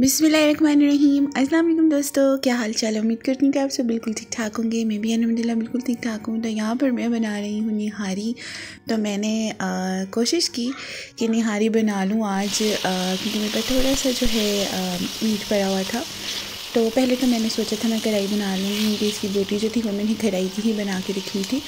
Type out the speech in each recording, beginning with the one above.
बिस्मिल्लाहिर्रहमानिर्रहीम। अस्सलाम वालेकुम दोस्तों, क्या हाल चाल है। उम्मीद करती हूँ कि आप सब बिल्कुल ठीक ठाक होंगे। मैं भी अल्हम्दुलिल्लाह बिल्कुल ठीक ठाक हूँ। तो यहाँ पर मैं बना रही हूँ निहारी। तो मैंने कोशिश की कि निहारी बना लूँ आज, क्योंकि मेरे पास थोड़ा सा जो है मीट पड़ा हुआ था। तो पहले तो मैंने सोचा था मैं कढ़ाई बना लूँ, क्योंकि इसकी बोटी जो थी वो मैंने कढ़ाई की ही बना के रखी थी।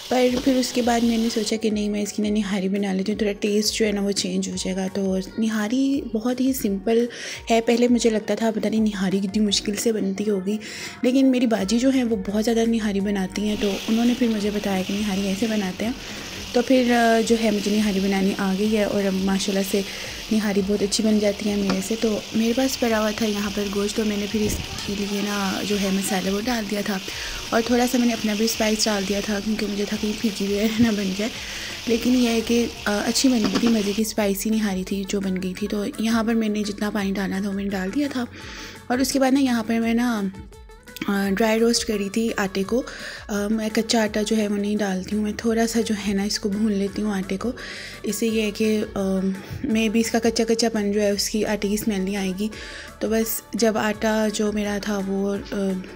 पर फिर उसके बाद मैंने सोचा कि नहीं, मैं इसकी ना निहारी बना लेती हूँ, थोड़ा टेस्ट जो है ना वो चेंज हो जाएगा। तो निहारी बहुत ही सिंपल है। पहले मुझे लगता था पता नहीं निहारी कितनी मुश्किल से बनती होगी, लेकिन मेरी बाजी जो है वो बहुत ज़्यादा निहारी बनाती हैं। तो उन्होंने फिर मुझे बताया कि निहारी ऐसे बनाते हैं। तो फिर जो है मुझे निहारी बनानी आ गई है, और अब माशाल्लाह से निहारी बहुत अच्छी बन जाती है मेरे से। तो मेरे पास पड़ा हुआ था यहाँ पर गोश्त, तो मैंने फिर इसके लिए ना जो है मसाला वो डाल दिया था, और थोड़ा सा मैंने अपना भी स्पाइस डाल दिया था, क्योंकि मुझे था कहीं फीकी वगैरह ना बन जाए। लेकिन यह है कि अच्छी बन गई थी, मज़े की स्पाइसी निहारी थी जो बन गई थी। तो यहाँ पर मैंने जितना पानी डालना था वो मैंने डाल दिया था। और उसके बाद ना यहाँ पर मैं ना ड्राई रोस्ट करी थी आटे को। मैं कच्चा आटा जो है वो नहीं डालती हूँ, मैं थोड़ा सा जो है ना इसको भून लेती हूँ आटे को। इससे ये है कि मैं भी इसका कच्चा कच्चापन जो है उसकी आटे की स्मेल नहीं आएगी। तो बस जब आटा जो मेरा था वो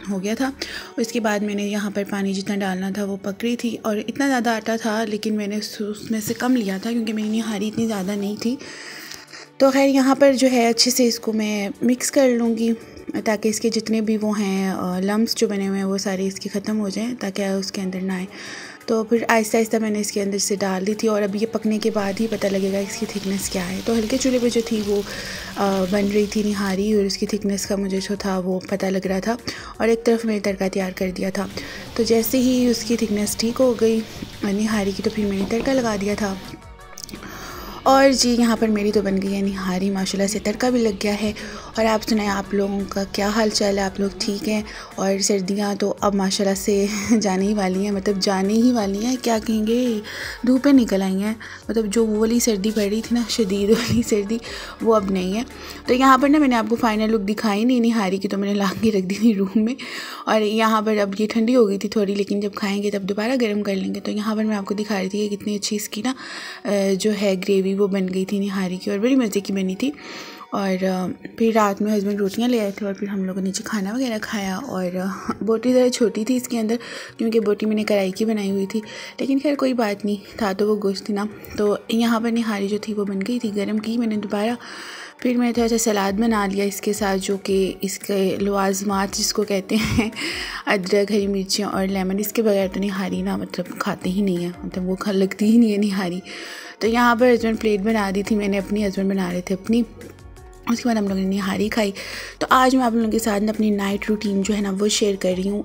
हो गया था, उसके बाद मैंने यहाँ पर पानी जितना डालना था वो पक रही थी। और इतना ज़्यादा आटा था, लेकिन मैंने उसमें से कम लिया था, क्योंकि मेरी निहारी इतनी ज़्यादा नहीं थी। तो खैर यहाँ पर जो है अच्छे से इसको मैं मिक्स कर लूँगी, ताकि इसके जितने भी वो हैं लम्स जो बने हुए हैं वो सारे इसके ख़त्म हो जाएं, ताकि उसके अंदर ना आए। तो फिर आहिस्ता आहिस्ता मैंने इसके अंदर से डाल दी थी, और अब ये पकने के बाद ही पता लगेगा इसकी थिकनेस क्या है। तो हल्के चूल्हे पे जो थी वो बन रही थी निहारी, और उसकी थिकनेस का मुझे जो था वो पता लग रहा था। और एक तरफ मैंने तड़का तैयार कर दिया था। तो जैसे ही उसकी थिकनेस ठीक हो गई निहारी की, तो फिर मैंने तड़का लगा दिया था। और जी यहाँ पर मेरी तो बन गई है निहारी, माशाल्लाह से तड़का भी लग गया है। और आप सुनाएं, आप लोगों का क्या हाल चाल है, आप लोग ठीक हैं। और सर्दियाँ तो अब माशाल्लाह से जाने ही वाली हैं, मतलब जाने ही वाली हैं, क्या कहेंगे, धूपें निकल आई हैं। मतलब जो वो वाली सर्दी पड़ रही थी ना, शदीद वाली सर्दी, वो अब नहीं है। तो यहाँ पर ना मैंने आपको फ़ाइनल लुक दिखाई नहीं निहारी की, तो मैंने ला के रख दी थी रूम में। और यहाँ पर अब ये ठंडी हो गई थी थोड़ी, लेकिन जब खाएँगे तब दोबारा गर्म कर लेंगे। तो यहाँ पर मैं आपको दिखा रही थी कि कितनी अच्छी इसकी ना जो है ग्रेवी वो बन गई थी निहारी की, और बड़ी मज़े की बनी थी। और फिर रात में हस्बैंड रोटियां ले आए थे, और फिर हम लोगों ने नीचे खाना वगैरह खाया। और बोटी ज़रा छोटी थी इसके अंदर, क्योंकि बोटी मैंने कढ़ाई की बनाई हुई थी, लेकिन खैर कोई बात नहीं, था तो वो गोश्त थी ना। तो यहाँ पर निहारी जो थी वो बन गई थी, गर्म की मैंने दोबारा। फिर मैंने थोड़ा सा सलाद बना लिया इसके साथ, जो कि इसके लवाजमात जिसको कहते हैं, अदरक, हरी मिर्चियाँ और लेमन, इसके बगैर तो निहारी ना मतलब खाते ही नहीं है, मतलब वो लगती ही नहीं है निहारी। तो यहाँ पर हस्बैंड प्लेट बना दी थी मैंने अपनी, हस्बैंड बना रहे थे अपनी। उसके बाद हम लोगों ने निहारी खाई। तो आज मैं आप लोगों के साथ अपनी नाइट रूटीन जो है ना वो शेयर कर रही हूँ।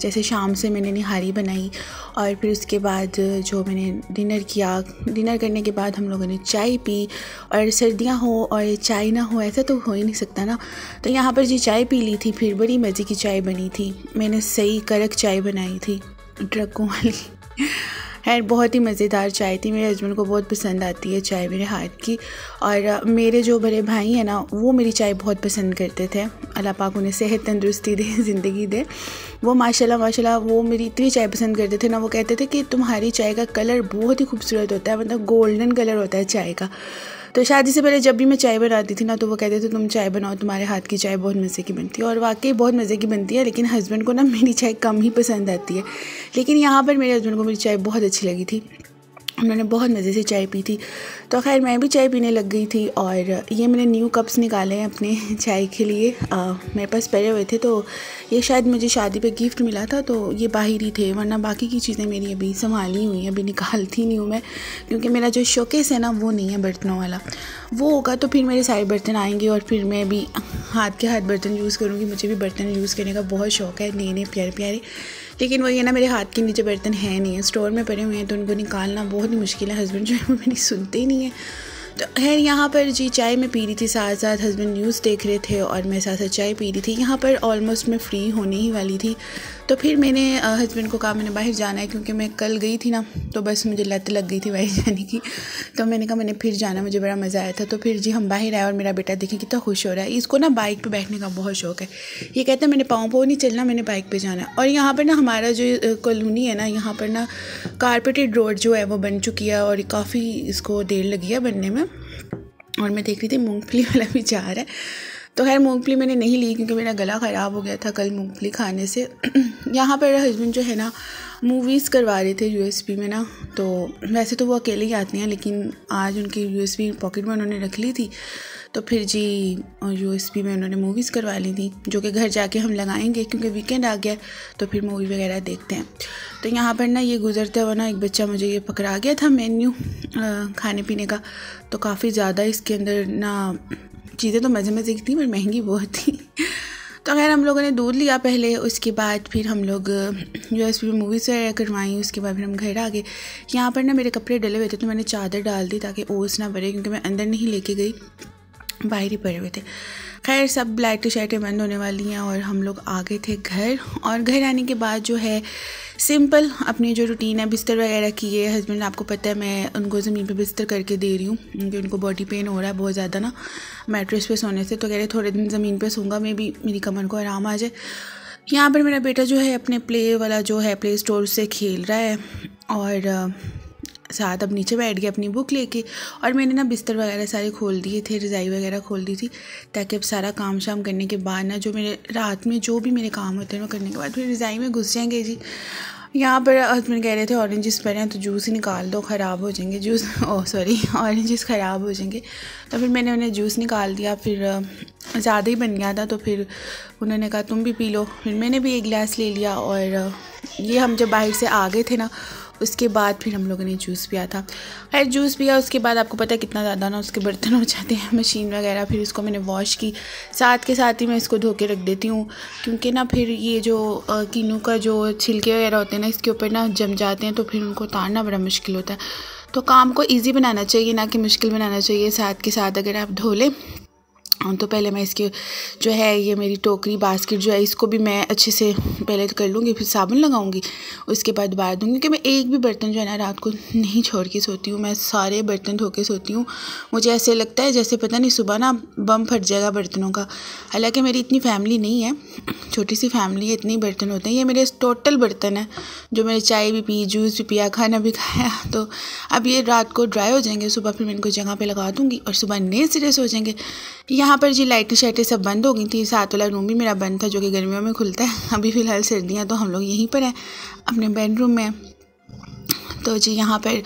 जैसे शाम से मैंने निहारी बनाई, और फिर उसके बाद जो मैंने डिनर किया, डिनर करने के बाद हम लोगों ने चाय पी। और सर्दियाँ हो और चाय ना हो ऐसा तो हो ही नहीं सकता ना। तो यहाँ पर जी चाय पी ली थी, फिर बड़ी मज़े की चाय बनी थी। मैंने सही कड़क चाय बनाई थी, ट्रकों वाली है, बहुत ही मज़ेदार चाय थी। मेरे हस्बैंड को बहुत पसंद आती है चाय मेरे हाथ की। और मेरे जो बड़े भाई हैं ना, वो मेरी चाय बहुत पसंद करते थे। अल्लाह पाक उन्हें सेहत तंदुरुस्ती दे, ज़िंदगी दे। वो माशाल्लाह माशाल्लाह वो मेरी इतनी चाय पसंद करते थे ना, वो कहते थे कि तुम्हारी चाय का कलर बहुत ही खूबसूरत होता है, मतलब गोल्डन कलर होता है चाय का। तो शादी से पहले जब भी मैं चाय बनाती थी ना, तो वो कहते थे तुम चाय बनाओ, तुम्हारे हाथ की चाय बहुत मज़े की बनती है। और वाकई बहुत मज़े की बनती है, लेकिन हस्बैंड को ना मेरी चाय कम ही पसंद आती है। लेकिन यहाँ पर मेरे हस्बैंड को मेरी चाय बहुत अच्छी लगी थी, उन्होंने बहुत मज़े से चाय पी थी। तो खैर मैं भी चाय पीने लग गई थी। और ये मैंने न्यू कप्स निकाले हैं अपने चाय के लिए, मेरे पास पड़े हुए थे। तो ये शायद मुझे शादी पे गिफ्ट मिला था, तो ये बाहर ही थे, वरना बाकी की चीज़ें मेरी अभी संभाली हुई हैं, अभी निकालती नहीं हूँ मैं, क्योंकि मेरा जो शोकेस है ना वो नहीं है बर्तनों वाला। वो होगा तो फिर मेरे सारे बर्तन आएंगे, और फिर मैं भी हाथ के हाथ बर्तन यूज़ करूँगी। मुझे भी बर्तन यूज़ करने का बहुत शौक़ है, नए नए प्यारे प्यारे। लेकिन वही है ना, मेरे हाथ के नीचे बर्तन है नहीं है, स्टोर में पड़े हुए हैं, तो उनको निकालना बहुत ही मुश्किल है। हस्बैंड जो है वो मेरी सुनते ही नहीं है। तो खैर यहाँ पर जी चाय मैं पी रही थी, साथ साथ हस्बैंड न्यूज़ देख रहे थे, और मैं साथ साथ चाय पी रही थी। यहाँ पर ऑलमोस्ट मैं फ्री होने ही वाली थी। तो फिर मैंने हस्बैंड को कहा मैंने बाहर जाना है, क्योंकि मैं कल गई थी ना, तो बस मुझे लत लग गई थी बाहर जाने की। तो मैंने कहा मैंने फिर जाना, मुझे बड़ा मज़ा आया था। तो फिर जी हम बाहर आए, और मेरा बेटा देखें कितना खुश हो रहा है। इसको ना बाइक पे बैठने का बहुत शौक़ है। ये कहता है मैंने पाँव नहीं चलना, मैंने बाइक पे जाना। और यहाँ पर ना हमारा जो कॉलोनी है ना, यहाँ पर ना कारपेटेड रोड जो है वो बन चुकी है, और काफ़ी इसको देर लगी है बनने में। और मैं देख रही थी मूंगफली वाला भी जा रहा है। तो खैर मूंगफली मैंने नहीं ली क्योंकि मेरा गला ख़राब हो गया था कल मूंगफली खाने से। यहाँ पर हस्बैंड जो है ना मूवीज़ करवा रहे थे USB में ना, तो वैसे तो वो अकेले ही आती हैं लेकिन आज उनकी USB पॉकेट में उन्होंने रख ली थी, तो फिर जी USB में उन्होंने मूवीज़ करवा ली थी जो कि घर जाके हम लगाएंगे क्योंकि वीकेंड आ गया तो फिर मूवी वगैरह देखते हैं। तो यहाँ पर ना ये गुजरते हुआ ना एक बच्चा मुझे ये पकड़ा गया था मेन्यू खाने पीने का, तो काफ़ी ज़्यादा इसके अंदर ना चीज़ें तो मज़े मज़े की थी पर महंगी बहुत थी। तो अगर हम लोगों ने दूध लिया पहले, उसके बाद फिर हम लोग USB में मूवीज़ वगैरह करवाई, उसके बाद फिर हम घर आ गए। यहाँ पर ना मेरे कपड़े डले हुए थे तो मैंने चादर डाल दी ताकि ओस ना भरे, क्योंकि मैं अंदर नहीं लेके गई, बाहर ही पड़े हुए थे। खैर सब लाइटें शाइटें बंद होने वाली हैं और हम लोग आ गए थे घर। और घर आने के बाद जो है सिंपल अपनी जो रूटीन है, बिस्तर वगैरह की है। हस्बैंड आपको पता है मैं उनको ज़मीन पे बिस्तर करके दे रही हूँ क्योंकि उनको बॉडी पेन हो रहा है बहुत ज़्यादा ना मैट्रेस पे सोने से, तो कह रहे थोड़े दिन ज़मीन पे सोऊंगा, मैं भी मेरी कमर को आराम आ जाए। यहाँ पर मेरा बेटा जो है अपने प्ले वाला जो है प्ले स्टोर से खेल रहा है और साथ अब नीचे बैठ गया अपनी बुक लेके। और मैंने ना बिस्तर वगैरह सारे खोल दिए थे, रज़ाई वगैरह खोल दी थी ताकि अब सारा काम शाम करने के बाद ना जो मेरे रात में जो भी मेरे काम होते हैं वो करने के बाद फिर रज़ाई में घुस जाएंगे जी। यहाँ पर हस्बैंड कह रहे थे ऑरेंजेस पड़े हैं तो जूस ही निकाल दो, ख़राब हो जाएंगे जूस, ऑरेंजेस ख़राब हो जाएंगे। तो फिर मैंने उन्हें जूस निकाल दिया, फिर ज़्यादा ही बन गया था तो फिर उन्होंने कहा तुम भी पी लो, फिर मैंने भी एक गिलास ले लिया। और ये हम जब बाहर से आ गए थे ना उसके बाद फिर हम लोगों ने जूस पिया था। खैर जूस पिया उसके बाद आपको पता है कितना ज़्यादा ना उसके बर्तन हो जाते हैं, मशीन वगैरह, फिर इसको मैंने वॉश की, साथ के साथ ही मैं इसको धो के रख देती हूँ क्योंकि ना फिर ये जो कीनू का जो छिलके वगैरह होते हैं ना इसके ऊपर ना जम जाते हैं तो फिर उनको उतारना बड़ा मुश्किल होता है। तो काम को ईजी बनाना चाहिए ना कि मुश्किल बनाना चाहिए। साथ के साथ अगर आप धो लें तो पहले मैं इसके जो है ये मेरी टोकरी बास्केट जो है इसको भी मैं अच्छे से पहले कर लूँगी, फिर साबुन लगाऊंगी, उसके बाद दोबारा दूँगी क्योंकि मैं एक भी बर्तन जो है ना रात को नहीं छोड़ के सोती हूँ, मैं सारे बर्तन धो के सोती हूँ। मुझे ऐसे लगता है जैसे पता नहीं सुबह ना बम फट जाएगा बर्तनों का। हालांकि मेरी इतनी फैमिली नहीं है, छोटी सी फैमिली है, इतने बर्तन होते हैं। ये मेरे टोटल बर्तन है जो मैंने चाय भी पी, जूस भी पिया, खाना भी खाया, तो अब ये रात को ड्राई हो जाएंगे, सुबह फिर मैं इनको जगह पे लगा दूँगी और सुबह नए सिरे से हो जाएंगे। यहाँ पर जी लाइटें शाइटें सब बंद हो गई थी, साथ वाला रूम भी मेरा बंद था जो कि गर्मियों में खुलता है। अभी फ़िलहाल सर्दियाँ तो हम लोग यहीं पर हैं अपने बेडरूम में। तो जी यहाँ पर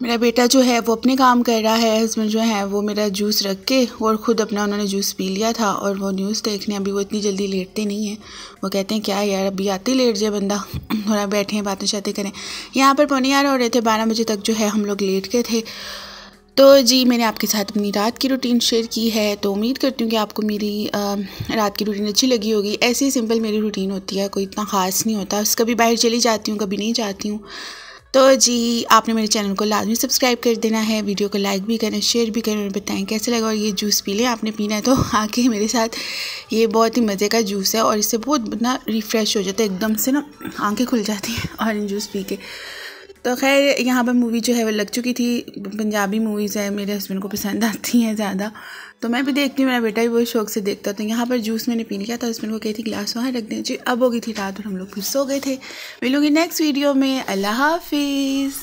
मेरा बेटा जो है वो अपने काम कर रहा है, हस्बैंड जो है वो मेरा जूस रख के और ख़ुद अपना उन्होंने जूस पी लिया था और वो न्यूज़ देखने। अभी वो इतनी जल्दी लेटते नहीं हैं, वो कहते हैं क्या यार अभी आते ही लेट जाए बंदा, थोड़ा बैठे हैं बातें शातें करें। यहाँ पर 11:15 हो रहे थे, 12 बजे तक जो है हम लोग लेट गए थे। तो जी मैंने आपके साथ अपनी रात की रूटीन शेयर की है, तो उम्मीद करती हूँ कि आपको मेरी रात की रूटीन अच्छी लगी होगी। ऐसे ही सिंपल मेरी रूटीन होती है, कोई इतना ख़ास नहीं होता, कभी बाहर चली जाती हूँ कभी नहीं जाती हूँ। तो जी आपने मेरे चैनल को लाजमी सब्सक्राइब कर देना है, वीडियो को लाइक भी करें, शेयर भी करें और बताएं कैसे लगा। और ये जूस पी लें, आपने पीना है तो आके मेरे साथ, ये बहुत ही मज़े का जूस है और इससे बहुत ना रिफ़्रेश हो जाता है, एकदम से ना आंखें खुल जाती हैं ऑरेंज जूस पी के। तो खैर यहाँ पर मूवी जो है वो लग चुकी थी, पंजाबी मूवीज़ है, मेरे हस्बैंड को पसंद आती हैं ज़्यादा, तो मैं भी देखती हूँ, मेरा बेटा भी बहुत शौक से देखता। तो यहाँ पर जूस मैंने पी लिया था, हस्बैंड को कही थी गिलास वहाँ रख दें जी। अब हो गई थी रात और हम लोग फिर सो गए थे। मिलूंगी नेक्स्ट वीडियो में, अल्लाह हाफिज़।